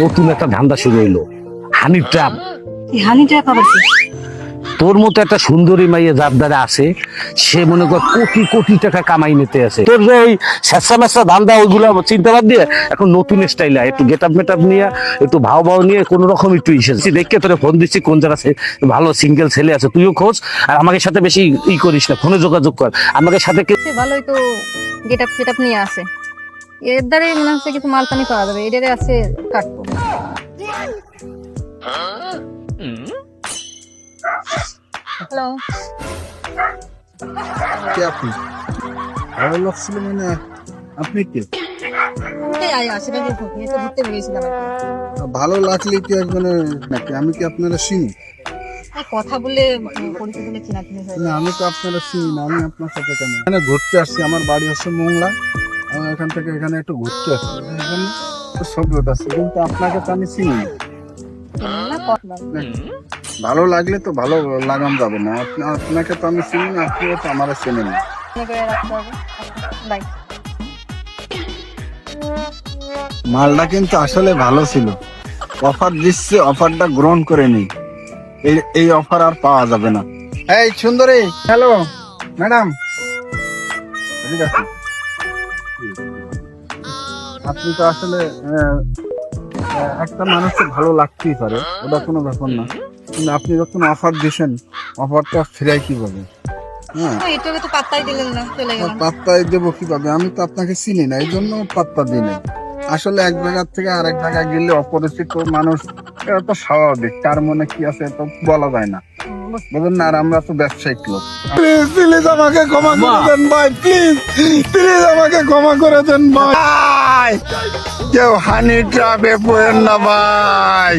নতুন একটা ধান্দা শুরু হইলো, হানি ট্র্যাপ। হানি ট্র্যাপ আবার কি? তোর মতো একটা সুন্দরী মাইয়া যার দ্বারা আছে, সে মনে কর কোটি কোটি টাকা কামাই নিতে আছে। তোর যে ওই স্যাঁচা ম্যাচা ধান্দা ওইগুলো চিন্তা বাদ দিয়ে এখন নতুন স্টাইলে একটু গেট আপ মেট আপ নিয়ে, একটু ভাও ভাও নিয়ে কোন রকম একটু এসেছি দেখে তোরে ফোন দিচ্ছি, কোন জায়গা আছে ভালো সিঙ্গেল ছেলে আছে তুইও খোঁজ, আর আমাকে সাথে বেশি করিস না, ফোনে যোগাযোগ কর আমাকে সাথে। সে ভালোই তো গেট আপ সেট আপ নিয়ে আসে, এর দ্বারাই মনে হচ্ছে কিছু মাল পানি পাওয়া যাবে, এটারে আছে কাটবো। হ্যালো, কে আপনি? ভালো লাগছিল মানে আপনি কে? আশেপাশে ঘুরতে বেরিয়েছিলাম আর কি। ভালো লাগলে কি একজনের নাকি? আমি কি আপনারা চিনি? কথা বলে পরিচয় দিলে চিনাচিনি হয়ে না, আমি তো আপনারা চিনি না। আমি আপনার সাথে কেন এখানে ঘুরতে আসছি? আমার বাড়ি হচ্ছে মোংলা। আমি এখান থেকে এখানে একটু ঘুরতে আসছি, এই জন্য একটু সভ্যতা আছে, কিন্তু আপনাকে তো আমি চিনি না। না কথা ভালো লাগলে তো ভালো লাগাম যাবে না। আপনাকে তো আমি চিনি না, আপনিও তো আমার চেনেন না। মনে করে রাখতে হবে। বাই। মালটা কিন্তু আসলে ভালো ছিল, অফার দিচ্ছে, অফারটা গ্রহণ করে নি। এই অফার আর পাওয়া যাবে না। এই সুন্দরী, হ্যালো ম্যাডাম, ঠিক আছে। আপনি তো আসলে একটা মানুষকে ভালো লাগতেই পারে, ওটা কোনো ব্যাপার না, কিন্তু আপনি যখন অফার দিয়েছেন, অফারটা ফিরাই কিভাবে? হ্যাঁ, তো এটাকে তো পাত্তাই দিলেন না, চলে গেলাম। পাত্তাই দেবো কিভাবে? আমি তো আপনাকে চিনি না, এই জন্য পাত্তা দিই নাই। আসলে এক জায়গা থেকে আরেক জায়গায় গেলে অপরিচিত মানুষ, এটা তো স্বাভাবিক, তার মনে কি আছে তো বলা যায় না, বুঝলেন না? আর আমরা তো ব্যবসায়িক লোক। প্লিজ আমাকে ক্ষমা করে দেন ভাই, প্লিজ আমাকে ক্ষমা করে দেন ভাই। কেউ হানি ট্রাপে পড়েন না ভাই।